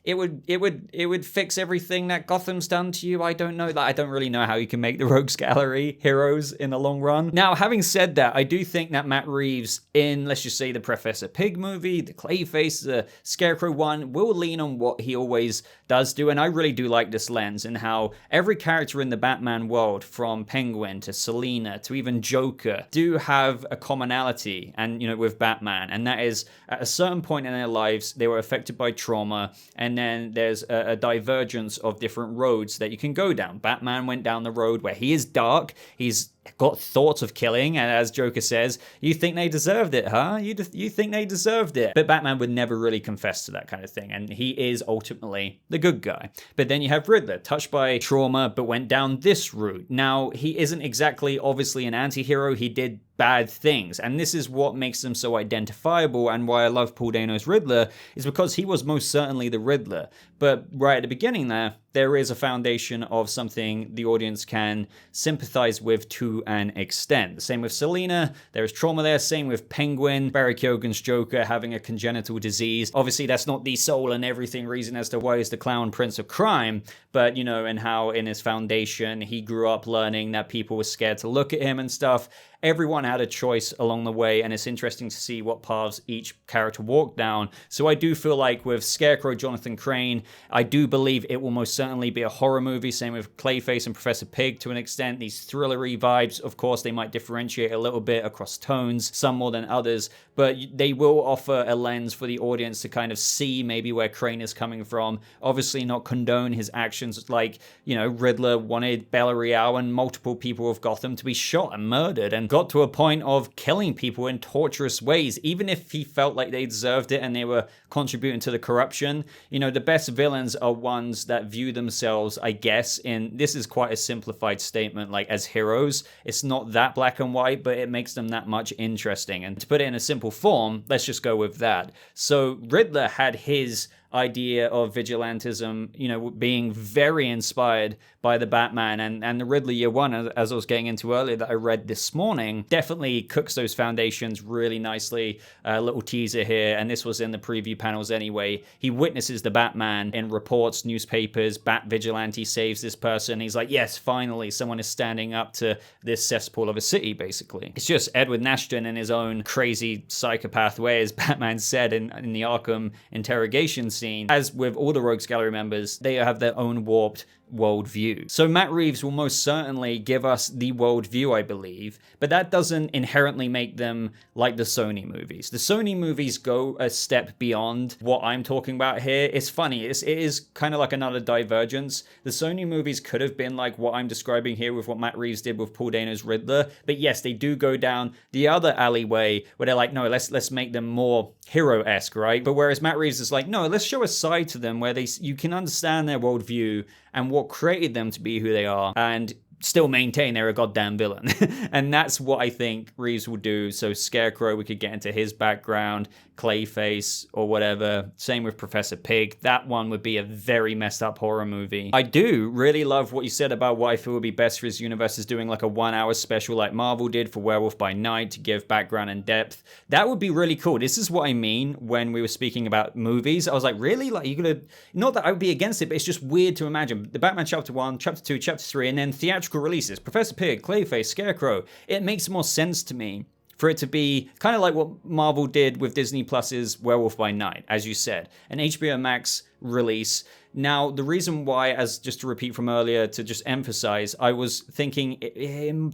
S1: it would fix everything that Gotham's done to you. I don't know that. I don't really know how you can make the Rogues Gallery heroes in the long run. Now, having said that, I do think that Matt Reeves in, let's just say, the Professor Pyg movie, the Clayface, the Scarecrow one, will lean on what he always does do. And I really do like this lens and how every character in the Batman world, from Penguin to Selina to even Joker, do have a commonality and, with Batman. And that is, at a certain point in their lives, they were affected by trauma, and then there's a divergence of different roads that you can go down. Batman went down the road where he is dark, he's got thoughts of killing, and as Joker says, you think they deserved it, huh? You think they deserved it. But Batman would never really confess to that kind of thing, and he is ultimately the good guy. But then you have Riddler, touched by trauma, but went down this route. Now, he isn't exactly, obviously, an anti-hero. He did bad things, and this is what makes them so identifiable, and why I love Paul Dano's Riddler, is because he was most certainly the Riddler. But right at the beginning there is a foundation of something the audience can sympathize with to an extent. The same with Selina, there is trauma there. Same with Penguin, Barry Keoghan's Joker having a congenital disease. Obviously, that's not the soul and everything reason as to why he's the clown prince of crime, but, and how in his foundation, he grew up learning that people were scared to look at him and stuff. Everyone had a choice along the way, and it's interesting to see what paths each character walked down. So I do feel like with Scarecrow, Jonathan Crane, I do believe it will most certainly be a horror movie. Same with Clayface and Professor Pyg to an extent. These thrillery vibes, of course, they might differentiate a little bit across tones, some more than others, but they will offer a lens for the audience to kind of see maybe where Crane is coming from. Obviously not condone his actions, like, Riddler wanted Bella Real and multiple people of Gotham to be shot and murdered, and got to a point of killing people in torturous ways, even if he felt like they deserved it and they were contributing to the corruption. The best villains are ones that view themselves, I guess, in, this is quite a simplified statement, like as heroes. It's not that black and white, but it makes them that much interesting. And to put it in a simple form, let's just go with that. So Riddler had his idea of vigilantism, being very inspired by the Batman, and the Riddler Year One, as I was getting into earlier, that I read this morning, definitely cooks those foundations really nicely. A little teaser here, and this was in the preview panels anyway. He witnesses the Batman in reports, newspapers, Bat Vigilante saves this person. He's like, yes, finally, someone is standing up to this cesspool of a city, basically. It's just Edward Nashton in his own crazy psychopath way, as Batman said in the Arkham interrogation scene. As with all the Rogues Gallery members, they have their own warped worldview. So Matt Reeves will most certainly give us the worldview, I believe, but that doesn't inherently make them like the Sony movies. The Sony movies go a step beyond what I'm talking about here. It's funny, it is kind of like another divergence. The Sony movies could have been like what I'm describing here with what Matt Reeves did with Paul Dano's Riddler, but yes, they do go down the other alleyway where they're like, no, let's make them more hero-esque, right? But whereas Matt Reeves is like, no, let's show a side to them where you can understand their worldview and what created them to be who they are, and still maintain they're a goddamn villain. And that's what I think Reeves will do. So Scarecrow, we could get into his background, Clayface or whatever. Same with Professor Pyg. That one would be a very messed up horror movie. I do really love what you said about what I feel would be best for his universe is doing like a 1 hour special like Marvel did for Werewolf by Night to give background and depth. That would be really cool. This is what I mean when we were speaking about movies. I was like, really? Like, you're gonna, not that I would be against it, but it's just weird to imagine the Batman Chapter 1, Chapter 2, Chapter 3, and then theatrical releases. Professor Pyg, Clayface, Scarecrow. It makes more sense to me for it to be kind of like what Marvel did with Disney Plus's Werewolf by Night, as you said, an HBO Max release. Now, the reason why, as just to repeat from earlier, to just emphasize, I was thinking,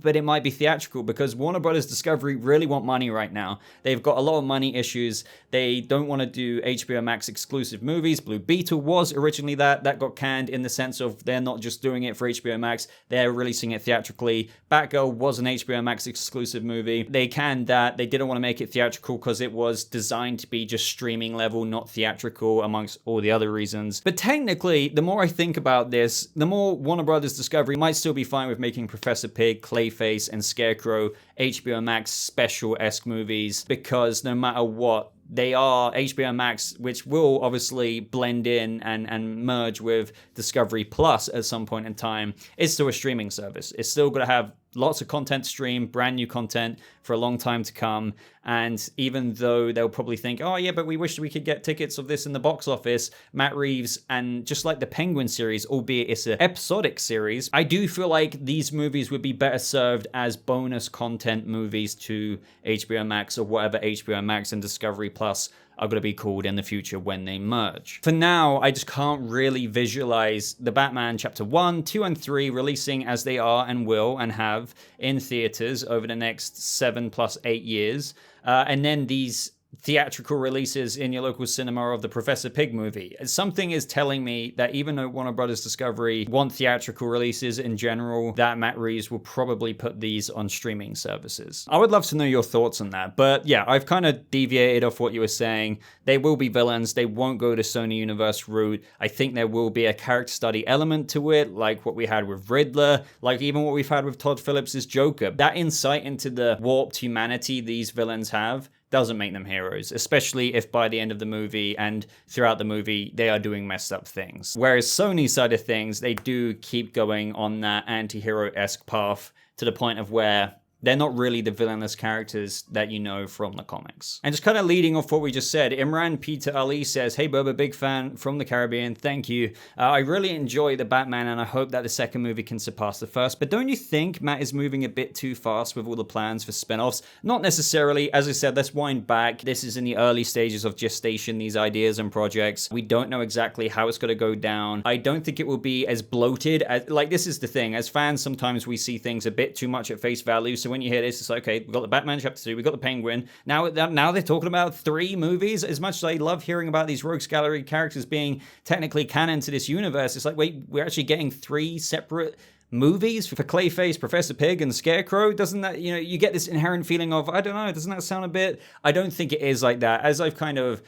S1: but it might be theatrical because Warner Brothers Discovery really want money right now. They've got a lot of money issues. They don't want to do HBO Max exclusive movies. Blue Beetle was originally that got canned in the sense of they're not just doing it for HBO Max, they're releasing it theatrically. Batgirl was an HBO Max exclusive movie. They canned that. They didn't want to make it theatrical because it was designed to be just streaming level, not theatrical, amongst all the other reasons. But technically, the more I think about this, the more Warner Brothers Discovery might still be fine with making Professor Pyg, Clayface, and Scarecrow HBO Max special-esque movies, because no matter what, they are HBO Max, which will obviously blend in and merge with Discovery Plus at some point in time. It's still a streaming service. It's still going to have lots of content stream, brand new content for a long time to come. And even though they'll probably think, oh yeah, but we wish we could get tickets of this in the box office, Matt Reeves, and just like the Penguin series, albeit it's an episodic series, I do feel like these movies would be better served as bonus content movies to HBO Max or whatever HBO Max and Discovery Plus are going to be called in the future when they merge. For now, I just can't really visualize the Batman Chapter 1, 2, and 3 releasing as they are and will and have in theaters over the next 7 plus 8 years. And then these theatrical releases in your local cinema of the Professor Pyg movie. Something is telling me that even though Warner Brothers Discovery want theatrical releases in general, that Matt Reeves will probably put these on streaming services. I would love to know your thoughts on that, but yeah, I've kind of deviated off what you were saying. They will be villains. They won't go the Sony Universe route. I think there will be a character study element to it, like what we had with Riddler, like even what we've had with Todd Phillips' Joker. That insight into the warped humanity these villains have doesn't make them heroes, especially if by the end of the movie and throughout the movie, they are doing messed up things. Whereas Sony's side of things, they do keep going on that anti-hero-esque path to the point of where they're not really the villainous characters that you know from the comics. And just kind of leading off what we just said, Imran Peter Ali says, hey Boba, big fan from the Caribbean, thank you. I really enjoy the Batman and I hope that the second movie can surpass the first, but don't you think Matt is moving a bit too fast with all the plans for spin-offs? Not necessarily. As I said, let's wind back. This is in the early stages of gestation, these ideas and projects. We don't know exactly how it's going to go down. I don't think it will be as bloated as, like, this is the thing. As fans, sometimes we see things a bit too much at face value, so when you hear this, it's like, okay, we've got the Batman Chapter 2, we've got the Penguin. Now they're talking about 3 movies. As much as I love hearing about these Rogues Gallery characters being technically canon to this universe, it's like, wait, we're actually getting 3 separate movies for Clayface, Professor Pyg, and Scarecrow? Doesn't that, you get this inherent feeling of, I don't know, doesn't that sound a bit... I don't think it is like that. As I've kind of,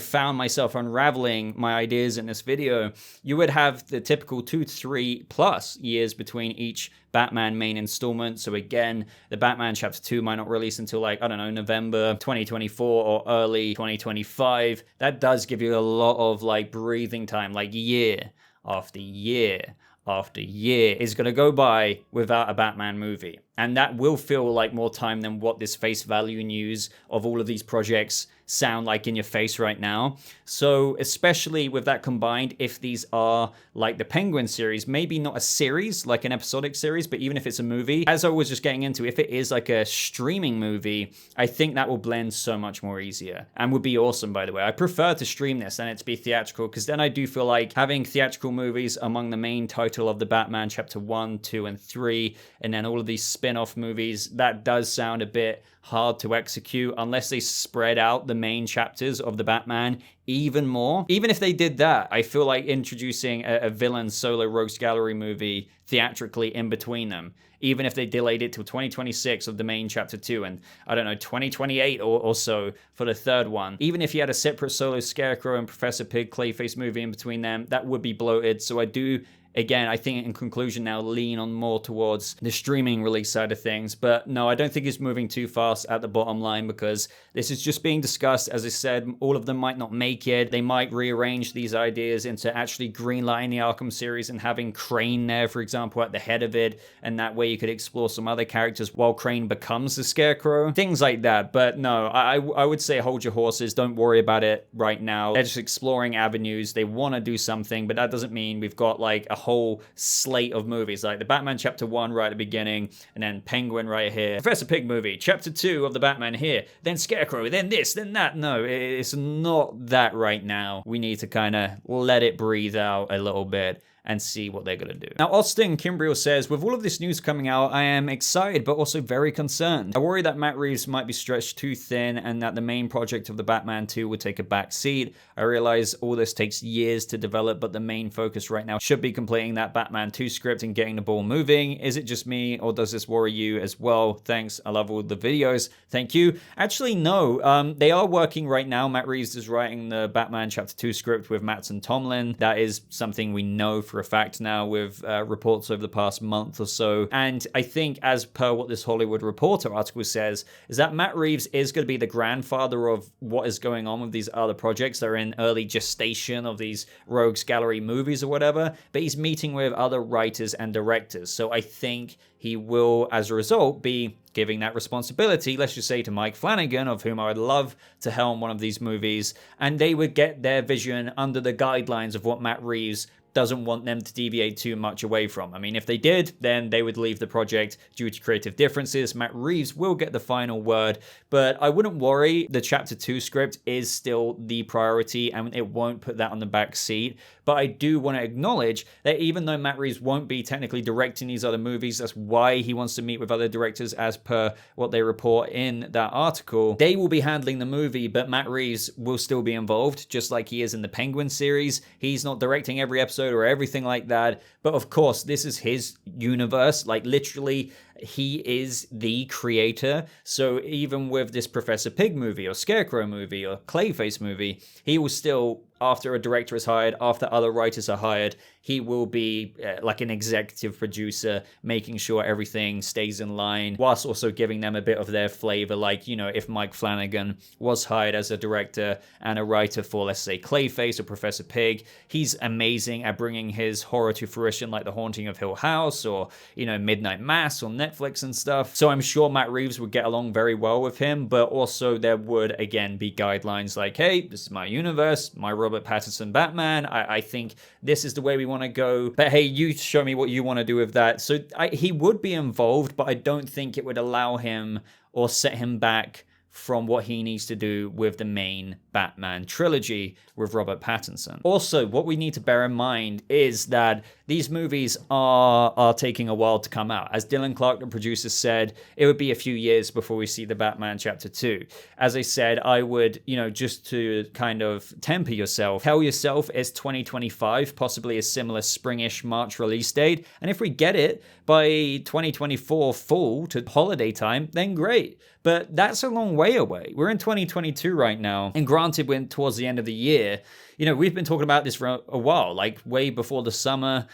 S1: found myself unraveling my ideas in this video, you would have the typical 2 to 3 plus years between each Batman main installment. So again, the Batman Chapter 2 might not release until November 2024 or early 2025. That does give you a lot of breathing time, year after year after year is going to go by without a Batman movie. And that will feel like more time than what this face value news of all of these projects sound like in your face right now. So especially with that combined, if these are like the Penguin series, maybe not a series, like an episodic series, but even if it's a movie, as I was just getting into, if it is like a streaming movie, I think that will blend so much more easier and would be awesome, by the way. I prefer to stream this than it to be theatrical, because then I do feel like having theatrical movies among the main title of the Batman Chapter 1, 2, and 3, and then all of these spin-off movies, that does sound a bit hard to execute unless they spread out the main chapters of the Batman even more. Even if they did that, I feel like introducing a villain solo Rogues Gallery movie theatrically in between them, even if they delayed it till 2026 of the main Chapter 2 and, 2028 or so for the third one. Even if you had a separate solo Scarecrow and Professor Pyg Clayface movie in between them, that would be bloated. So I do... Again, I think in conclusion now lean on more towards the streaming release side of things. But no, I don't think it's moving too fast at the bottom line, because this is just being discussed. As I said, all of them might not make it. They might rearrange these ideas into actually greenlighting the Arkham series and having Crane there, for example, at the head of it. And that way you could explore some other characters while Crane becomes the Scarecrow. Things like that. But no, I would say hold your horses. Don't worry about it right now. They're just exploring avenues. They want to do something, but that doesn't mean we've got a whole slate of movies, like the Batman Chapter 1 right at the beginning, and then Penguin right here, Professor Pyg movie, Chapter 2 of the Batman here, then Scarecrow, then this, then that. No, it's not that right now. We need to kind of let it breathe out a little bit and see what they're going to do. Now, Austin Kimbriel says, with all of this news coming out, I am excited, but also very concerned. I worry that Matt Reeves might be stretched too thin and that the main project of the Batman 2 would take a back seat. I realize all this takes years to develop, but the main focus right now should be completing that Batman 2 script and getting the ball moving. Is it just me, or does this worry you as well? Thanks. I love all the videos. Thank you. Actually, no. They are working right now. Matt Reeves is writing the Batman Chapter 2 script with Mattson Tomlin. That is something we know for for a fact now with reports over the past month or so. And I think, as per what this Hollywood Reporter article says, is that Matt Reeves is going to be the grandfather of what is going on with these other projects that are in early gestation of these Rogues Gallery movies or whatever, but he's meeting with other writers and directors. So I think he will, as a result, be giving that responsibility, let's just say, to Mike Flanagan, of whom I would love to helm one of these movies, and they would get their vision under the guidelines of what Matt Reeves doesn't want them to deviate too much away from. I mean, if they did, then they would leave the project due to creative differences. Matt Reeves will get the final word, but I wouldn't worry. The Chapter 2 script is still the priority, and it won't put that on the back seat. But I do want to acknowledge that even though Matt Reeves won't be technically directing these other movies, that's why he wants to meet with other directors as per what they report in that article. They will be handling the movie, but Matt Reeves will still be involved, just like he is in the Penguin series. He's not directing every episode or everything like that, but of course, this is his universe. Like, literally, he is the creator. So even with this Professor Pyg movie or Scarecrow movie or Clayface movie, he will still, after a director is hired, after other writers are hired, he will be like an executive producer, making sure everything stays in line, whilst also giving them a bit of their flavor. Like, you know, if Mike Flanagan was hired as a director and a writer for, let's say, Clayface or Professor Pyg, he's amazing at bringing his horror to fruition, like The Haunting of Hill House or, you know, Midnight Mass on Netflix and stuff. So I'm sure Matt Reeves would get along very well with him, but also there would, again, be guidelines like, hey, this is my universe, my Robert Pattinson Batman. I think this is the way we want to go, but hey, you show me what you want to do with that. So he would be involved, but I don't think it would allow him or set him back from what he needs to do with the main Batman trilogy with Robert Pattinson. Also, what we need to bear in mind is that these movies are taking a while to come out. As Dylan Clark, the producer, said, it would be a few years before we see the Batman Chapter 2. As I said, I would, you know, just to kind of temper yourself, tell yourself it's 2025, possibly a similar springish March release date. And if we get it by 2024 fall to holiday time, then great. But that's a long way away. We're in 2022 right now. And granted, we're towards the end of the year. You know, we've been talking about this for a while, like way before the summer,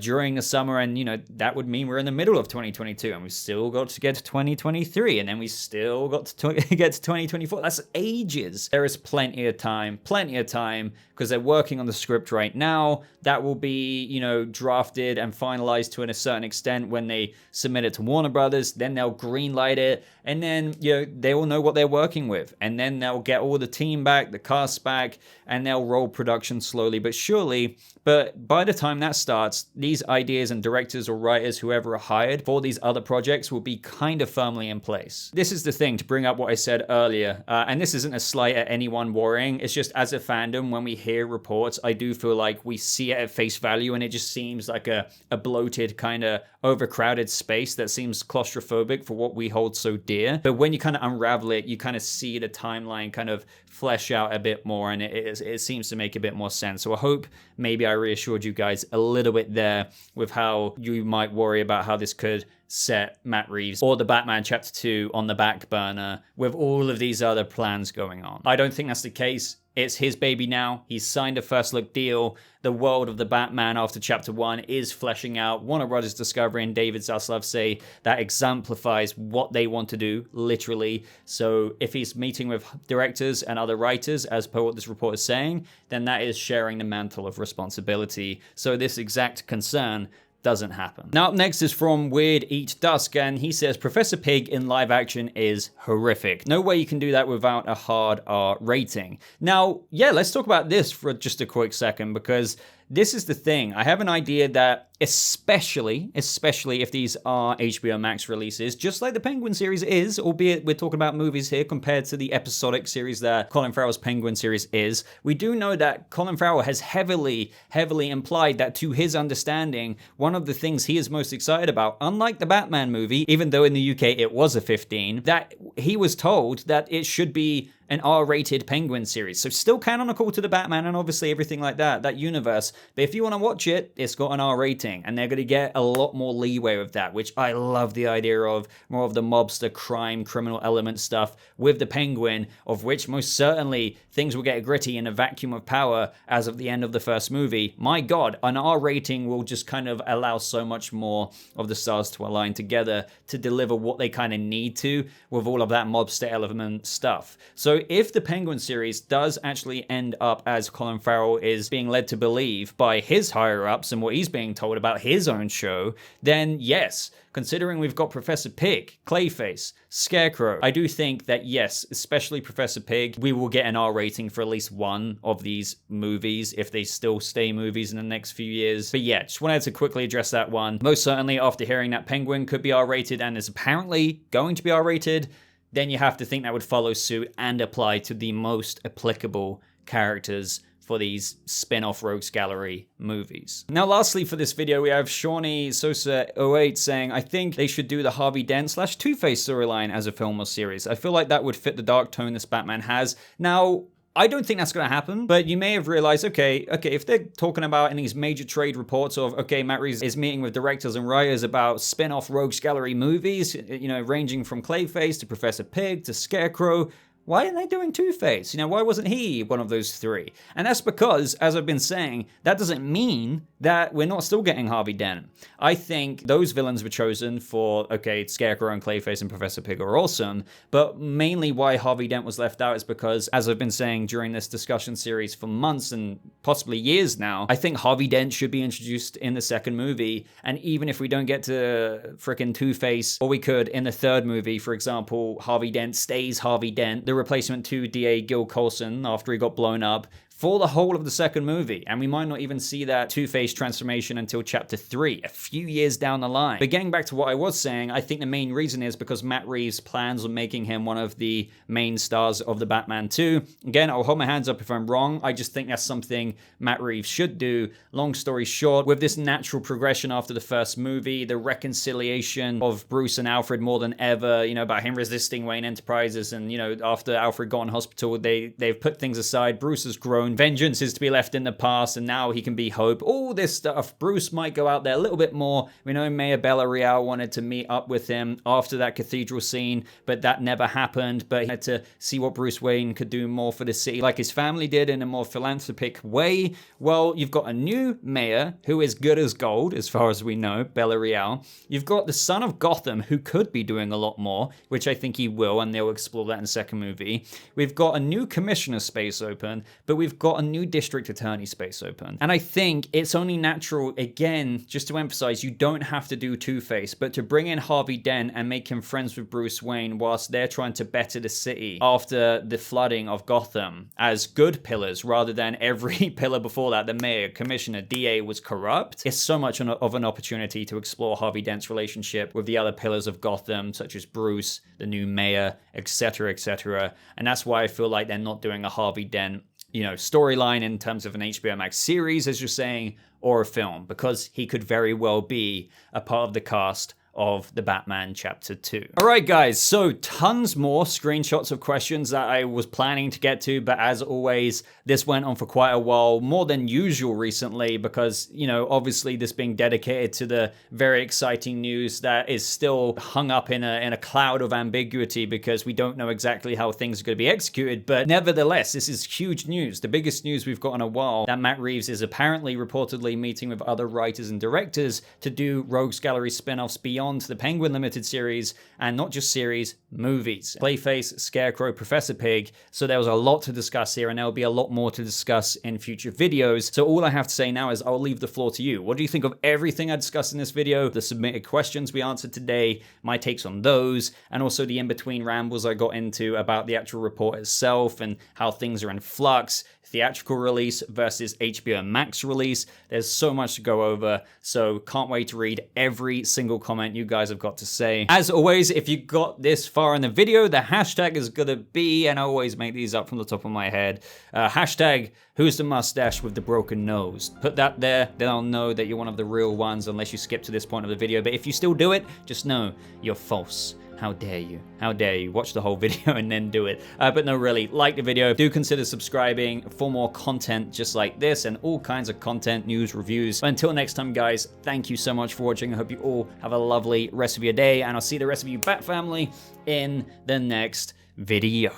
S1: during the summer, and, you know, that would mean we're in the middle of 2022, and we still got to get to 2023, and then we still got to get to 2024. That's ages. There is plenty of time, because they're working on the script right now. That will be, you know, drafted and finalized to a certain extent when they submit it to Warner Brothers. Then they'll greenlight it, and then, you know, they will know what they're working with, and then they'll get all the team back, the cast back, and they'll roll production slowly but surely. But by the time that starts, these ideas and directors or writers, whoever are hired for these other projects, will be kind of firmly in place. This is the thing, to bring up what I said earlier, and this isn't a slight at anyone worrying, it's just as a fandom, when we hear reports, I do feel like we see it at face value, and it just seems like a bloated, kind of overcrowded space that seems claustrophobic for what we hold so dear. But when you kind of unravel it, you kind of see the timeline kind of flesh out a bit more, and it seems to make a bit more sense. So I hope maybe I reassured you guys a little bit there with how you might worry about how this could set Matt Reeves or the Batman Chapter 2 on the back burner with all of these other plans going on. I don't think that's the case. It's his baby now. He's signed a first look deal. The world of the Batman after Chapter 1 is fleshing out. Warner Brothers Discovery and David Zaslav say that exemplifies what they want to do, literally. So if he's meeting with directors and other writers, as per what this report is saying, then that is sharing the mantle of responsibility. So this exact concern doesn't happen. Now up next is from Weird Eat Dusk, and he says Professor Pyg in live action is horrific. No way you can do that without a hard R rating. Now, yeah, let's talk about this for just a quick second, because this is the thing. I have an idea that especially if these are HBO Max releases, just like the Penguin series is, albeit we're talking about movies here compared to the episodic series that Colin Farrell's Penguin series is, we do know that Colin Farrell has heavily implied that, to his understanding, one of the things he is most excited about, unlike the Batman movie, even though in the UK it was a 15, that he was told that it should be an R-rated Penguin series. So still canonical to the Batman and obviously everything like that universe. But if you want to watch it, it's got an R rating, and they're going to get a lot more leeway with that, which I love the idea of. More of the mobster, crime, criminal element stuff with the Penguin, of which most certainly things will get gritty in a vacuum of power as of the end of the first movie. My God, an R rating will just kind of allow so much more of the stars to align together to deliver what they kind of need to with all of that mobster element stuff. So if the Penguin series does actually end up as Colin Farrell is being led to believe by his higher-ups and what he's being told about his own show, then yes, considering we've got Professor Pyg, Clayface, Scarecrow, I do think that yes, especially Professor Pyg, we will get an R rating for at least one of these movies if they still stay movies in the next few years. But yeah, just wanted to quickly address that one. Most certainly after hearing that Penguin could be R rated and is apparently going to be R rated, then you have to think that would follow suit and apply to the most applicable characters for these spin-off Rogues Gallery movies. Now lastly for this video, we have Shawnee Sosa 08 saying, I think they should do the Harvey Dent / Two-Face storyline as a film or series. I feel like that would fit the dark tone this Batman has. Now, I don't think that's going to happen, but you may have realized, okay, if they're talking about in these major trade reports of, okay, Matt Reeves is meeting with directors and writers about spin-off Rogues Gallery movies, you know, ranging from Clayface to Professor Pyg to Scarecrow, why aren't they doing Two-Face? You know, why wasn't he one of those three? And that's because, as I've been saying, that doesn't mean that we're not still getting Harvey Dent. I think those villains were chosen for, okay, Scarecrow and Clayface and Professor Pyg are awesome, but mainly why Harvey Dent was left out is because, as I've been saying during this discussion series for months and possibly years now, I think Harvey Dent should be introduced in the second movie, and even if we don't get to frickin' Two-Face, or we could in the third movie, for example, Harvey Dent stays Harvey Dent, the replacement to DA Gil Coulson after he got blown up, for the whole of the second movie, and we might not even see that Two-Face transformation until chapter 3, a few years down the line. But getting back to what I was saying, I think the main reason is because Matt Reeves plans on making him one of the main stars of the Batman 2. Again, I'll hold my hands up if I'm wrong. I just think that's something Matt Reeves should do. Long story short, with this natural progression after the first movie, the reconciliation of Bruce and Alfred more than ever, you know, about him resisting Wayne Enterprises, and, you know, after Alfred got in hospital, they've put things aside. Bruce has grown. Vengeance is to be left in the past, and now he can be hope. All this stuff. Bruce might go out there a little bit more. We know Mayor Bella Real wanted to meet up with him after that cathedral scene, but that never happened. But he had to see what Bruce Wayne could do more for the city, like his family did, in a more philanthropic way. Well, you've got a new mayor who is good as gold, as far as we know, Bella Real. You've got the son of Gotham, who could be doing a lot more, which I think he will, and they'll explore that in the second movie. We've got a new commissioner space open, but we've got a new district attorney space open. And I think it's only natural, again, just to emphasize, you don't have to do Two-Face, but to bring in Harvey Dent and make him friends with Bruce Wayne whilst they're trying to better the city after the flooding of Gotham as good pillars, rather than every pillar before that, the mayor, commissioner, DA, was corrupt. It's so much of an opportunity to explore Harvey Dent's relationship with the other pillars of Gotham, such as Bruce, the new mayor, etc., etc. And that's why I feel like they're not doing a Harvey Dent, you know, storyline in terms of an HBO Max series, as you're saying, or a film, because he could very well be a part of the cast of the Batman Chapter 2. Alright guys, so tons more screenshots of questions that I was planning to get to, but as always, this went on for quite a while, more than usual recently, because, you know, obviously this being dedicated to the very exciting news that is still hung up in a cloud of ambiguity, because we don't know exactly how things are going to be executed, but nevertheless, this is huge news, the biggest news we've got in a while, that Matt Reeves is apparently reportedly meeting with other writers and directors to do Rogues Gallery spin-offs beyond the Penguin Limited series, and not just series, movies. Clayface, Scarecrow, Professor Pyg. So there was a lot to discuss here, and there'll be a lot more to discuss in future videos. So all I have to say now is I'll leave the floor to you. What do you think of everything I discussed in this video? The submitted questions we answered today, my takes on those, and also the in-between rambles I got into about the actual report itself and how things are in flux, theatrical release versus HBO Max release. There's so much to go over, so can't wait to read every single comment you guys have got to say. As always, if you got this far in the video, the hashtag is gonna be, and I always make these up from the top of my head, hashtag who's the mustache with the broken nose. Put that there, then I'll know that you're one of the real ones, unless you skip to this point of the video. But if you still do it, just know you're false. How dare you? How dare you? Watch the whole video and then do it. But no, really, like the video. Do consider subscribing for more content just like this and all kinds of content, news, reviews. But until next time, guys, thank you so much for watching. I hope you all have a lovely rest of your day, and I'll see the rest of you Bat family in the next video.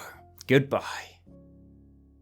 S1: Goodbye.